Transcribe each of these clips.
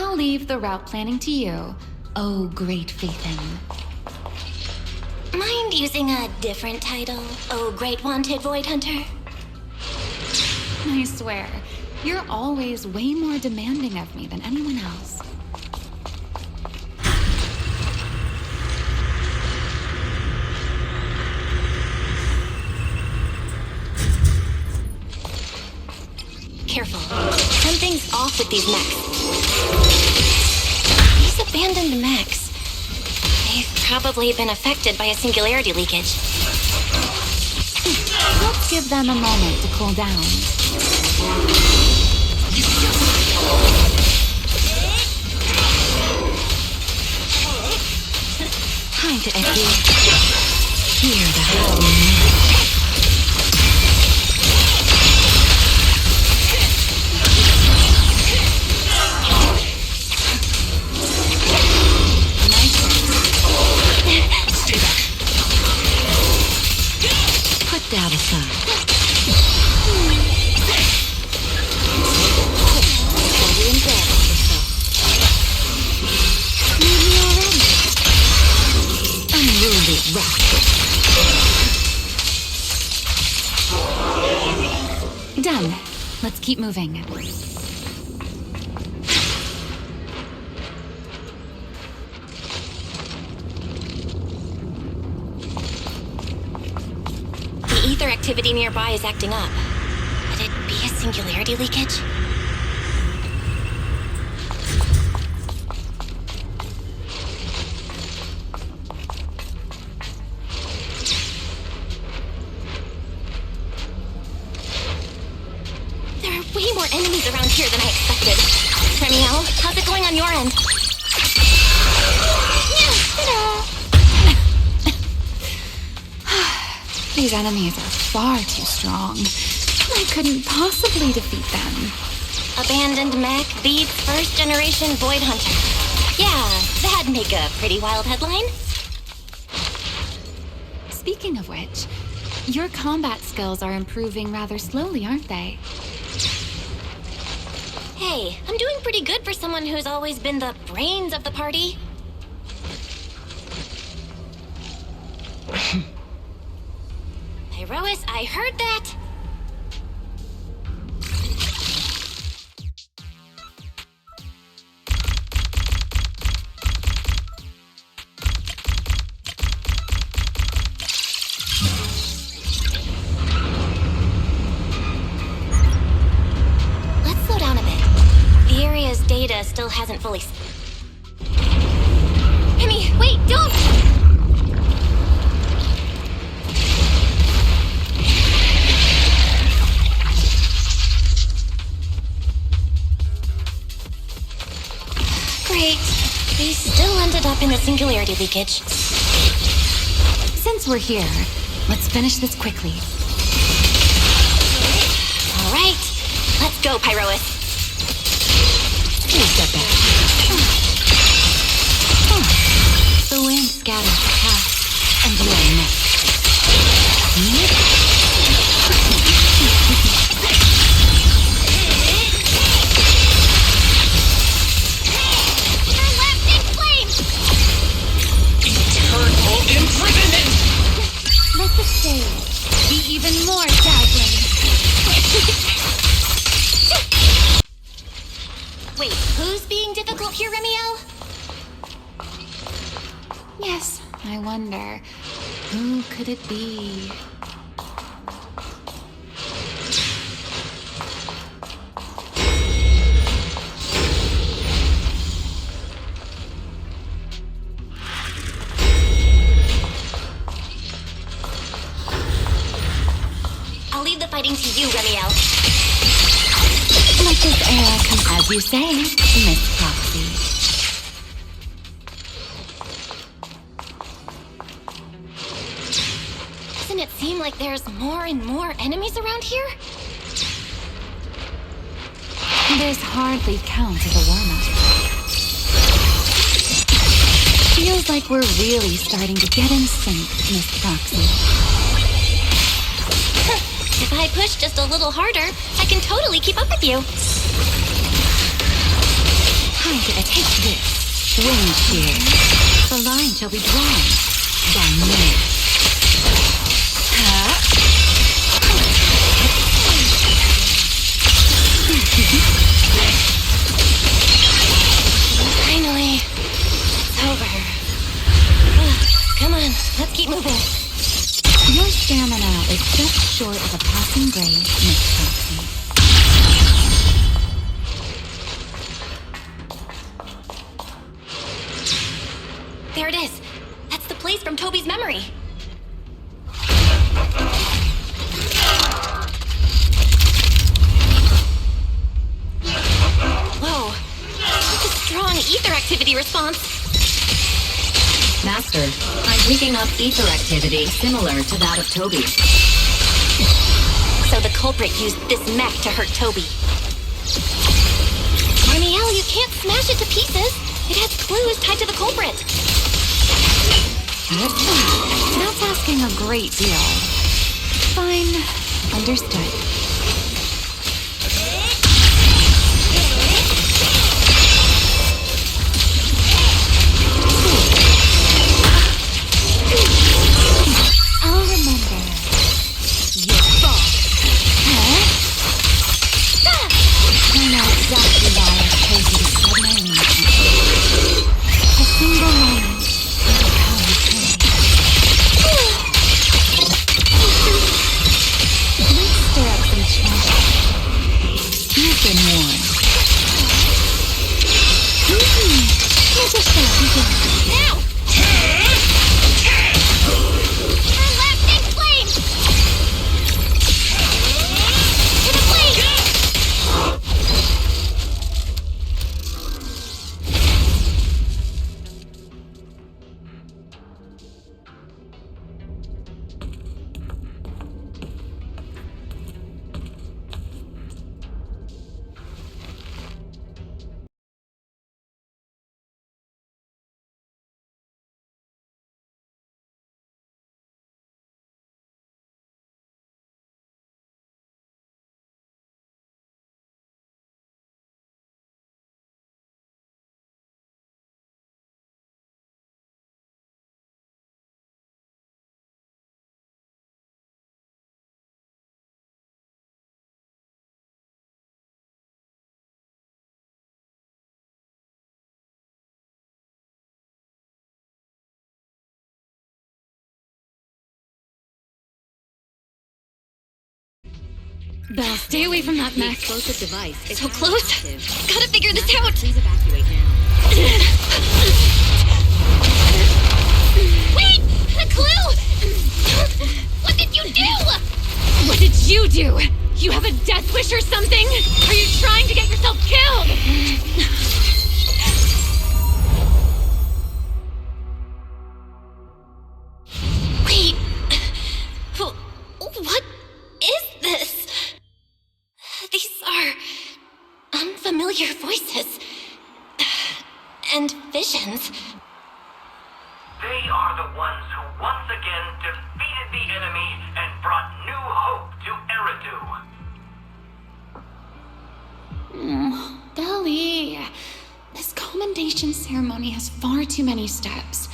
I'll leave the route planning to you. Oh, great Faithin. Mind using a different title? Oh, great wanted void hunter? I swear, you're always way more demanding of me than anyone else. Careful. Something's off with these mechs. These abandoned mechs. They've probably been affected by a singularity leakage. Let's give them a moment to cool down. Hi to Eddie. Hear the howling. Doubt aside. Need me already? Unruly rascal. Done. Let's keep moving. Ether activity nearby is acting up. Could it be a singularity leakage? There are way more enemies around here than I expected. Ramielle, how's it going on your end? These enemies are far too strong. I couldn't possibly defeat them. Abandoned mech beats first generation void hunter. Yeah, that'd make a pretty wild headline. Speaking of which, your combat skills are improving rather slowly, aren't they? Hey, I'm doing pretty good for someone who's always been the brains of the party. Pyrois, I heard that! Let's slow down a bit. The area's data still hasn't fully... Remy, wait, don't! Great. We still ended up in the singularity leakage. Since we're here, let's finish this quickly. All right. Let's go, Pyrois. Please step back. The wind scatters the path, and you are next. Imprisonment! Let the stage be even more dazzling. Wait, who's being difficult here, Ramielle? Yes, I wonder, who could it be? I'll leave the fighting to you, Ramielle. Let this era come, as you say, Miss Proxy. Doesn't it seem like there's more and more enemies around here? This hardly counts as a warm-up. Feels like we're really starting to get in sync, Miss Proxy. If I push just a little harder, I can totally keep up with you. time to take this. Wind shear. The line shall be drawn by me. Finally, it's over. Come on, let's keep moving. Your stamina is just short of a passing grade, Miss Chelsea. There it is. That's the place from Toby's memory. Whoa. That's a strong ether activity response. Master, I'm picking up ether activity similar to that of Toby. So the culprit used this mech to hurt Toby. Ramielle, you can't smash it to pieces. It has clues tied to the culprit. That's asking a great deal. Fine. Understood. I'll remember. Your fault. Huh? I know exactly why I chose you to spread my wings. A single moment. Let's stir up some trouble. You've been warned. Let us start begin. Now! Her lasting flame! To the flame! Belle, stay away from that The mech. explosive device is So highly close. active. Gotta figure this out. Please evacuate now. Wait! A clue! What did you do? What did you do? You have a death wish or something? Are you trying to get yourself killed? Wait. What is this? These are unfamiliar voices. And visions. They are the ones who once again defeated the enemy and brought new hope to Eridu. Belly, this commendation ceremony has far too many steps.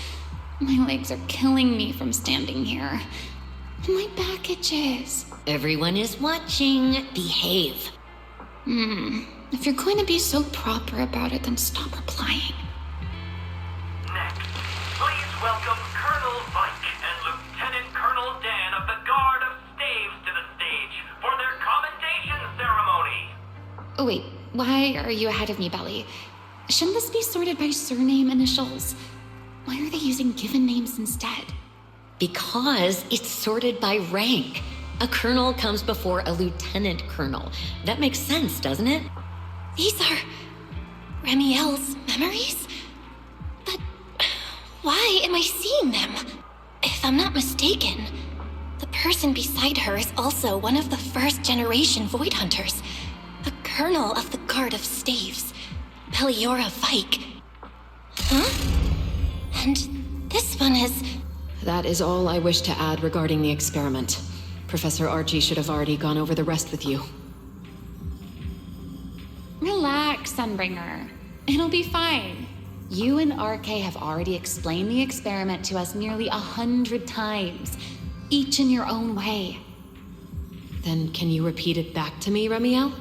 My legs are killing me from standing here. And my back itches. Everyone is watching. Behave. If you're going to be so proper about it, then stop replying. Next, please welcome Colonel Vike and Lieutenant Colonel Dan of the Guard of Staves to the stage for their commendation ceremony. Oh wait, why are you ahead of me, Belly? Shouldn't this be sorted by surname initials? Why are they using given names instead? Because it's sorted by rank. A colonel comes before a lieutenant colonel. That makes sense, doesn't it? These are Ramielle's memories? But why am I seeing them? If I'm not mistaken, the person beside her is also one of the first-generation Void Hunters. A colonel of the Guard of Staves, Pelliora Vike. Huh? And this one is... That is all I wish to add regarding the experiment. Professor Archie should have already gone over the rest with you. Relax, Sunbringer. It'll be fine. You and RK have already explained the experiment to us nearly 100 times, each in your own way. Then can you repeat it back to me, Ramielle?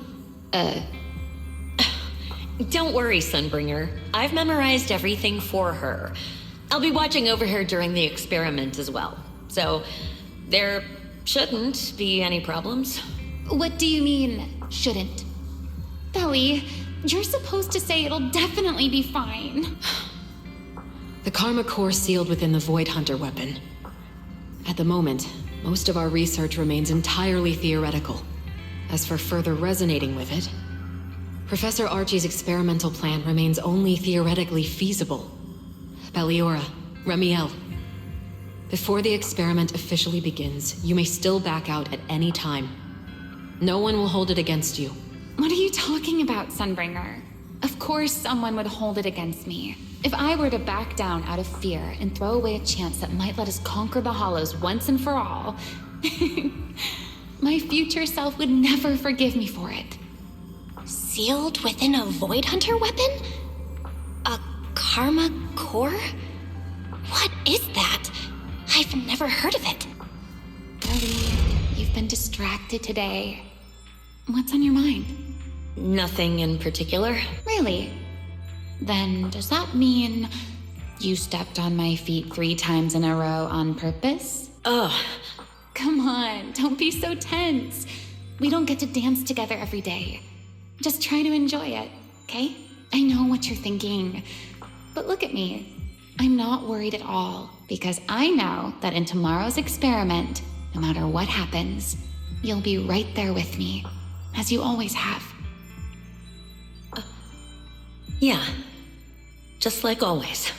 Don't worry, Sunbringer. I've memorized everything for her. I'll be watching over her during the experiment as well. So, there shouldn't be any problems. What do you mean, shouldn't? Belly, you're supposed to say it'll definitely be fine. The Karma core sealed within the Void Hunter weapon. At the moment, most of our research remains entirely theoretical. As for further resonating with it, Professor Archie's experimental plan remains only theoretically feasible. Belliora, Ramielle. Before the experiment officially begins, you may still back out at any time. No one will hold it against you. What are you talking about, Sunbringer? Of course someone would hold it against me. If I were to back down out of fear and throw away a chance that might let us conquer the Hollows once and for all, my future self would never forgive me for it. Sealed within a Void Hunter weapon? A Karma core? What is that? I've never heard of it. Ellie, you've been distracted today. What's on your mind? Nothing in particular. Really? Then does that mean you stepped on my feet 3 times in a row on purpose? Ugh. Come on, don't be so tense. We don't get to dance together every day. Just try to enjoy it, okay? I know what you're thinking, but look at me. I'm not worried at all, because I know that in tomorrow's experiment, no matter what happens, you'll be right there with me, as you always have. Yeah. Just like always.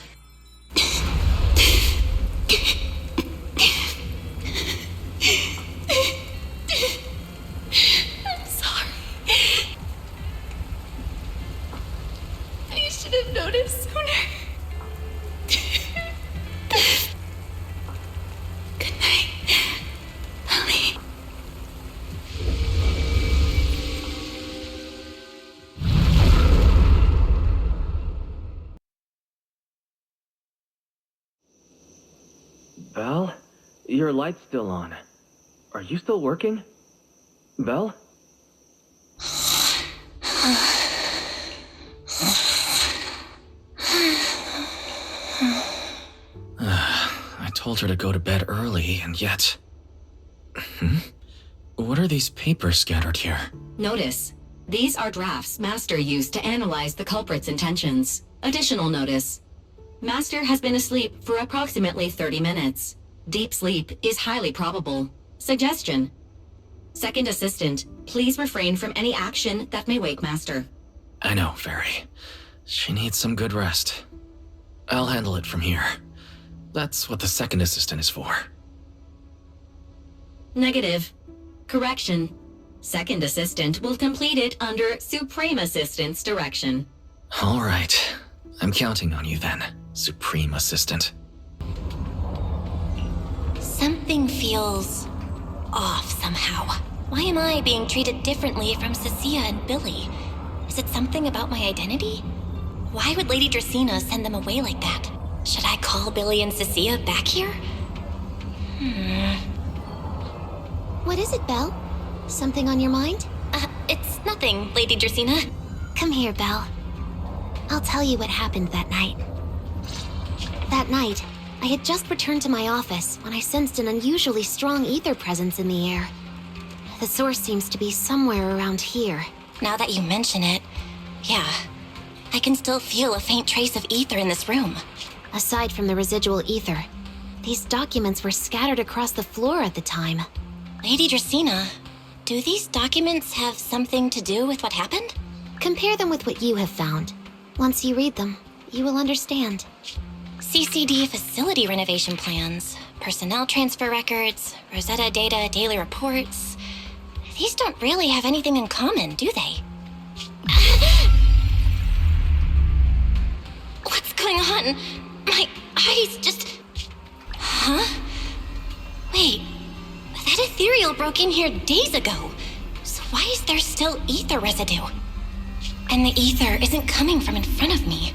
I'm sorry. I should have noticed sooner. Good night, Ellie. Belle? Your light's still on. Are you still working? Belle? I told her to go to bed early, and yet... What are these papers scattered here? Notice. These are drafts Master used to analyze the culprit's intentions. Additional notice. Master has been asleep for approximately 30 minutes. Deep sleep is highly probable. Suggestion. Second Assistant, please refrain from any action that may wake Master. I know, Fairy. She needs some good rest. I'll handle it from here. That's what the second assistant is for. Negative. Correction. Second Assistant will complete it under Supreme Assistant's direction. All right. I'm counting on you then, Supreme Assistant. Something feels off somehow. Why am I being treated differently from Cecilia and Billy? Is it something about my identity? Why would Lady Dracaene send them away like that? Should I call Billy and Cecilia back here? What is it, Belle? Something on your mind? It's nothing, Lady Dracaene. Come here, Belle. I'll tell you what happened that night. That night, I had just returned to my office when I sensed an unusually strong ether presence in the air. The source seems to be somewhere around here. Now that you mention it, yeah. I can still feel a faint trace of ether in this room. Aside from the residual ether, these documents were scattered across the floor at the time. Lady Dracaene, do these documents have something to do with what happened? Compare them with what you have found. Once you read them, you will understand. CCD facility renovation plans, personnel transfer records, Rosetta data, daily reports. These don't really have anything in common, do they? What's going on? My eyes just... Huh? Wait, that ethereal broke in here days ago. So why is there still ether residue? And the ether isn't coming from in front of me.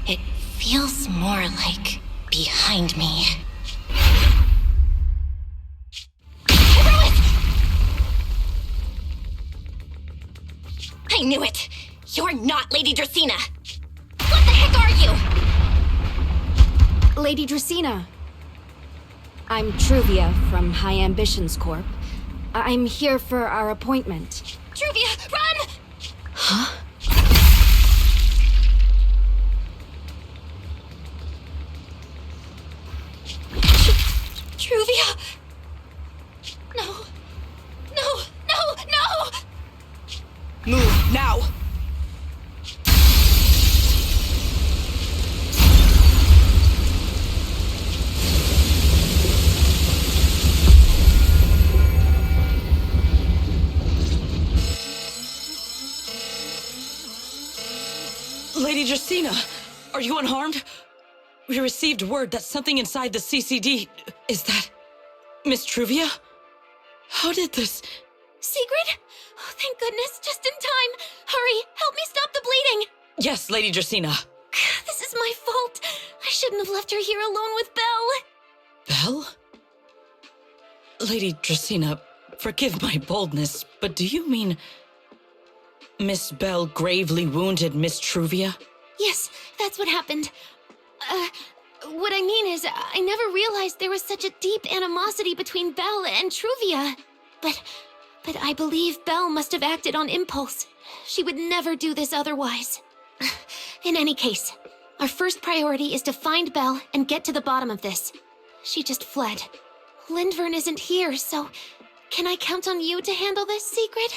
It feels more like behind me. I knew it! You're not Lady Dracaene! What the heck are you? Lady Dracaene. I'm Truvia from High Ambitions Corp. I'm here for our appointment. Truvia, run! Huh? Truvia! No. No! No! No! Move, now! Lady Dracaene, are you unharmed? We received word that something inside the CCD... Is that... Miss Truvia? How did this... Sigrid? Oh, thank goodness, just in time. Hurry, help me stop the bleeding. Yes, Lady Dracaene. This is my fault. I shouldn't have left her here alone with Belle. Belle? Lady Dracaene, forgive my boldness, but do you mean... Miss Belle gravely wounded Miss Truvia? Yes, that's what happened. What I mean is, I never realized there was such a deep animosity between Belle and Truvia. But I believe Belle must have acted on impulse. She would never do this otherwise. In any case, our first priority is to find Belle and get to the bottom of this. She just fled. Lindvern isn't here, so can I count on you to handle this, Sigrid?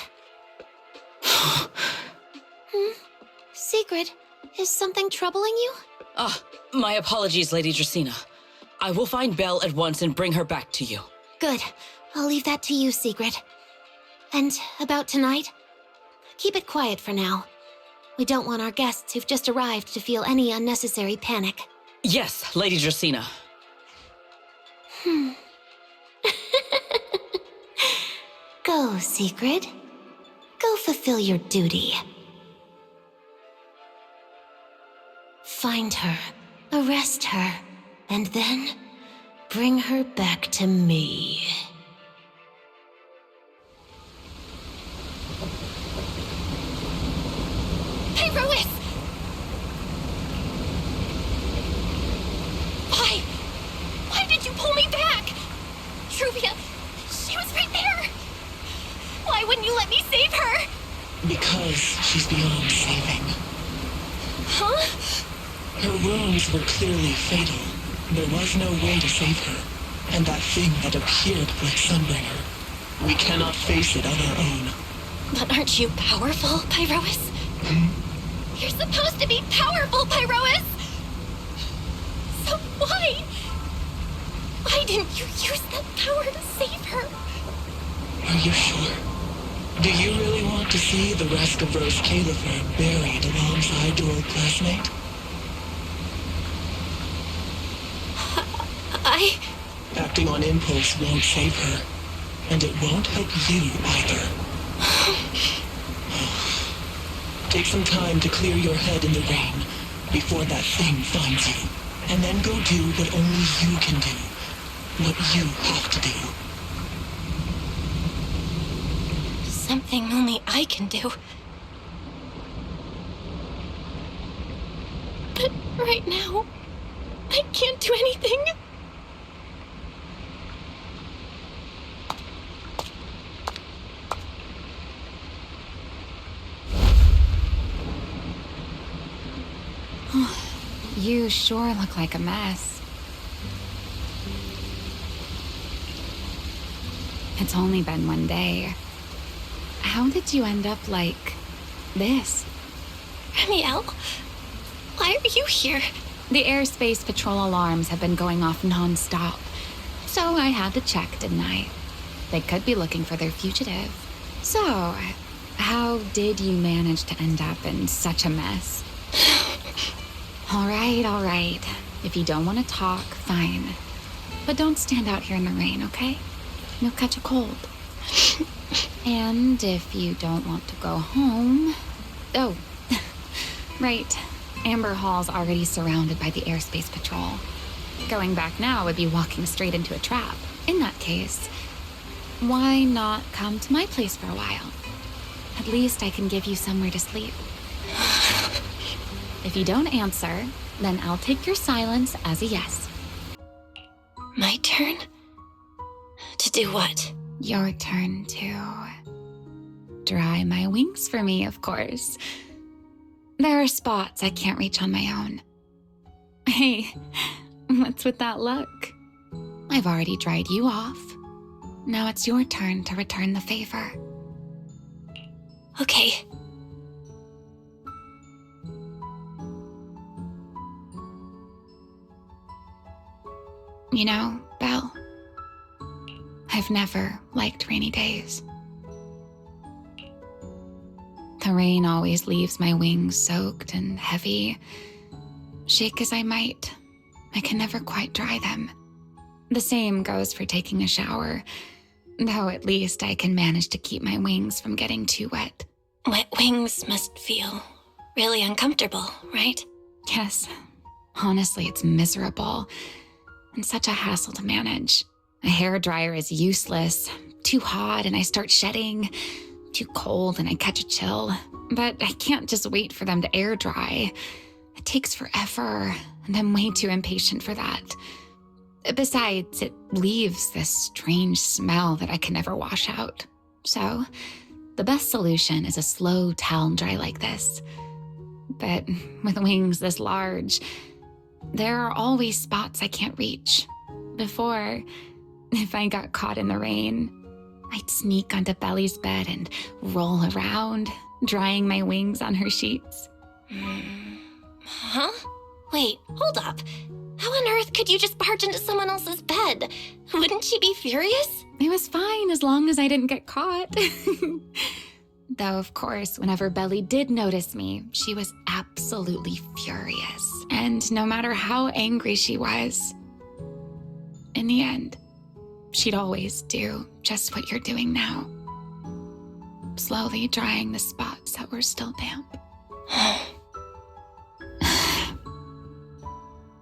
Sigrid, is something troubling you? My apologies, Lady Dracaene. I will find Belle at once and bring her back to you. Good. I'll leave that to you, Sigrid. And about tonight? Keep it quiet for now. We don't want our guests who've just arrived to feel any unnecessary panic. Yes, Lady Dracaene. Go, Sigrid. Go fulfill your duty. Find her, arrest her, and then bring her back to me. Pyrois! Why did you pull me back? Truvia, she was right there! Why wouldn't you let me save her? Because she's beyond saving. Huh? Her wounds were clearly fatal. There was no way to save her. And that thing that appeared like Sunbringer, we cannot face it on our own. But aren't you powerful, Pyrois? You're supposed to be powerful, Pyrois! So why? Why didn't you use that power to save her? Are you sure? Do you really want to see the rest of Rose Califer buried alongside your old classmate? Acting on impulse won't save her, and it won't help you either. Take some time to clear your head in the rain before that thing finds you, and then go do what only you can do, what you have to do. Something only I can do. But right now, I can't do anything. You sure look like a mess. It's only been one day. How did you end up like this? Ramielle, why are you here? The airspace patrol alarms have been going off non-stop. So I had to check, didn't I? They could be looking for their fugitive. So, how did you manage to end up in such a mess? All right. If you don't want to talk, fine. But don't stand out here in the rain, okay? You'll catch a cold. And if you don't want to go home... Oh, Right. Amber Hall's already surrounded by the airspace patrol. Going back now would be walking straight into a trap. In that case, why not come to my place for a while? At least I can give you somewhere to sleep. If you don't answer, then I'll take your silence as a yes. My turn? To do what? Your turn to dry my wings for me, of course. There are spots I can't reach on my own. Hey, what's with that look? I've already dried you off. Now it's your turn to return the favor. Okay. You know, Belle, I've never liked rainy days. The rain always leaves my wings soaked and heavy. Shake as I might, I can never quite dry them. The same goes for taking a shower, though at least I can manage to keep my wings from getting too wet. Wet wings must feel really uncomfortable, right? Yes, honestly, it's miserable and such a hassle to manage. A hairdryer is useless, too hot and I start shedding, too cold and I catch a chill. But I can't just wait for them to air dry. It takes forever, and I'm way too impatient for that. Besides, it leaves this strange smell that I can never wash out. So, the best solution is a slow towel dry like this. But with wings this large, there are always spots I can't reach. Before, if I got caught in the rain, I'd sneak onto Belle's bed and roll around, drying my wings on her sheets. Huh? Wait, hold up. How on earth could you just barge into someone else's bed? Wouldn't she be furious? It was fine as long as I didn't get caught. Though, of course, whenever Belle did notice me, she was absolutely furious. And no matter how angry she was, in the end, she'd always do just what you're doing now. Slowly drying the spots that were still damp.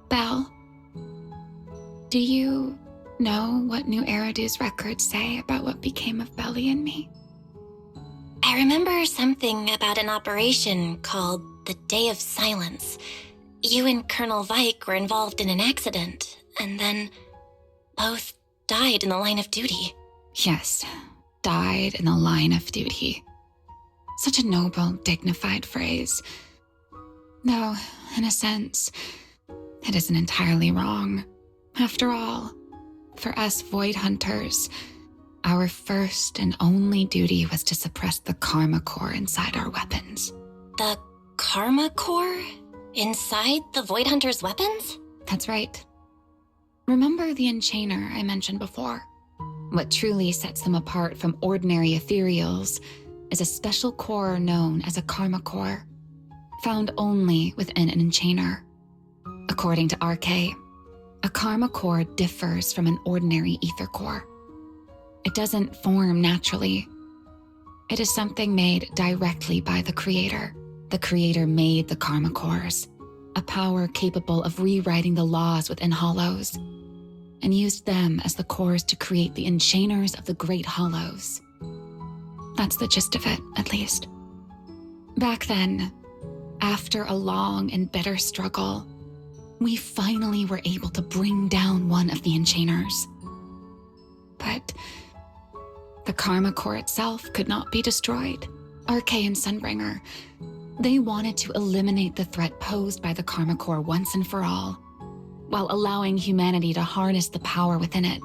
Belle, do you know what New Eridu's records say about what became of Belle and me? I remember something about an operation called the Day of Silence. You and Colonel Vike were involved in an accident, and then both died in the line of duty. Yes, died in the line of duty. Such a noble, dignified phrase. Though, in a sense, it isn't entirely wrong. After all, for us Void Hunters, our first and only duty was to suppress the Karma Core inside our weapons. The Karma Core? Inside the Void Hunter's weapons? That's right. Remember the Enchainer I mentioned before? What truly sets them apart from ordinary ethereals is a special core known as a Karma Core, found only within an Enchainer. According to RK, a Karma Core differs from an ordinary ether core. It doesn't form naturally. It is something made directly by the Creator. The Creator made the Karma Cores, a power capable of rewriting the laws within Hollows, and used them as the cores to create the Enchainers of the Great Hollows. That's the gist of it, at least. Back then, after a long and bitter struggle, we finally were able to bring down one of the Enchainers. But the Karma Core itself could not be destroyed. RK and Sunbringer, they wanted to eliminate the threat posed by the Karma Core once and for all, while allowing humanity to harness the power within it.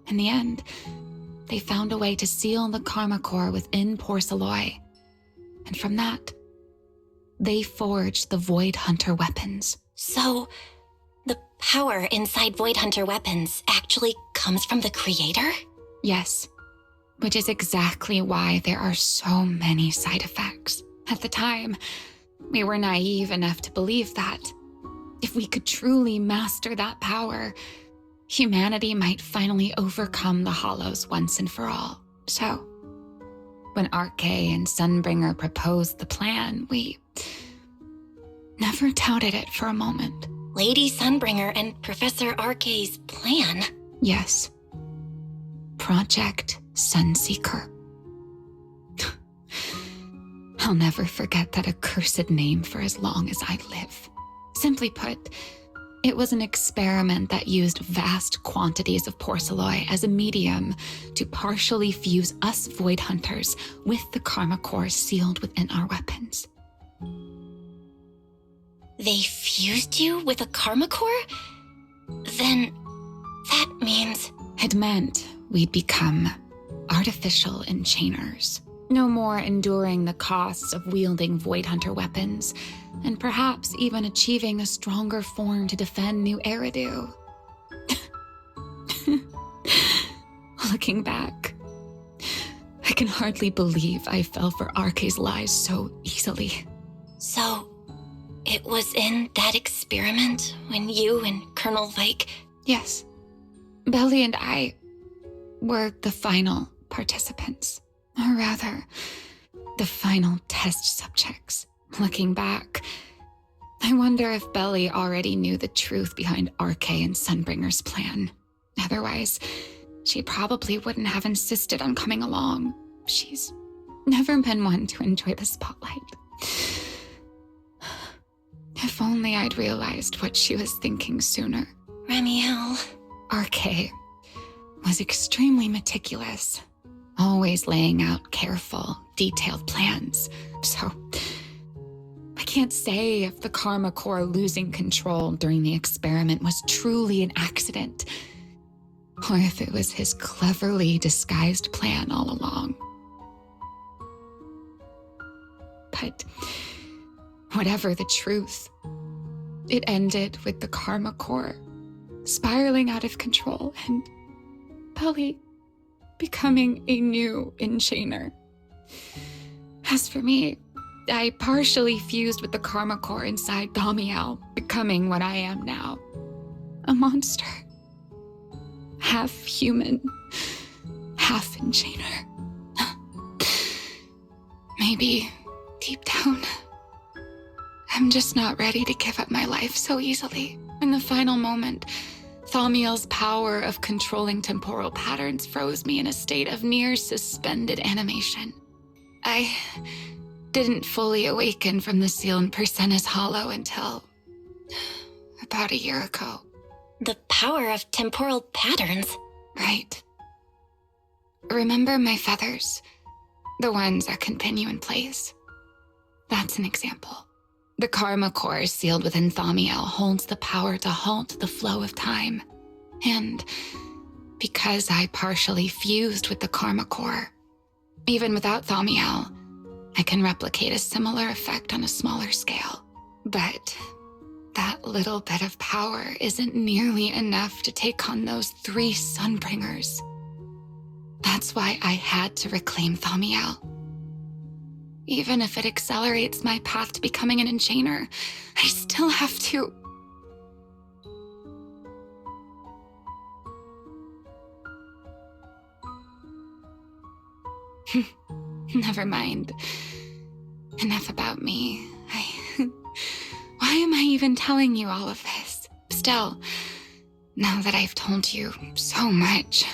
In the end, they found a way to seal the Karma Core within Porceloy. And from that, they forged the Void Hunter weapons. So, the power inside Void Hunter weapons actually comes from the Creator? Yes, which is exactly why there are so many side effects. At the time, we were naive enough to believe that if we could truly master that power, humanity might finally overcome the Hollows once and for all. So, when RK and Sunbringer proposed the plan, we Never doubted it for a moment. Lady Sunbringer and Professor RK's plan. Yes. Project Sunseeker. I'll never forget that accursed name for as long as I live. Simply put, it was an experiment that used vast quantities of porcelloi as a medium to partially fuse us Void Hunters with the Karma Core sealed within our weapons. They fused you with a Karma Core? Then that means... It meant we'd become artificial enchainers. No more enduring the costs of wielding Void Hunter weapons, and perhaps even achieving a stronger form to defend New Eridu. Looking back, I can hardly believe I fell for RK's lies so easily. So, it was in that experiment when you and Colonel Vike... Yes. Belle and I were the final participants. Or rather, the final test subjects. Looking back, I wonder if Belle already knew the truth behind RK and Sunbringer's plan. Otherwise, she probably wouldn't have insisted on coming along. She's never been one to enjoy the spotlight. If only I'd realized what she was thinking sooner. Ramielle... RK was extremely meticulous, always laying out careful, detailed plans. So, I can't say if the Karma Core losing control during the experiment was truly an accident, or if it was his cleverly disguised plan all along. But whatever the truth, it ended with the Karma Core spiraling out of control and Belle becoming a new enchainer. As for me, I partially fused with the Karma Core inside Ramielle, becoming what I am now. A monster. Half human, half enchainer. Maybe, deep down, I'm just not ready to give up my life so easily. In the final moment, Ramielle's power of controlling temporal patterns froze me in a state of near suspended animation. I didn't fully awaken from the sealed Persena's hollow until about a year ago. The power of temporal patterns. Right. Remember my feathers? The ones that continue in place? That's an example. The Karma Core sealed within Ramielle holds the power to halt the flow of time. And because I partially fused with the Karma Core, even without Ramielle, I can replicate a similar effect on a smaller scale. But that little bit of power isn't nearly enough to take on those 3 Sunbringers. That's why I had to reclaim Ramielle. Even if it accelerates my path to becoming an enchainer, I still have to... Never mind. Enough about me. Why am I even telling you all of this? Still, now that I've told you so much,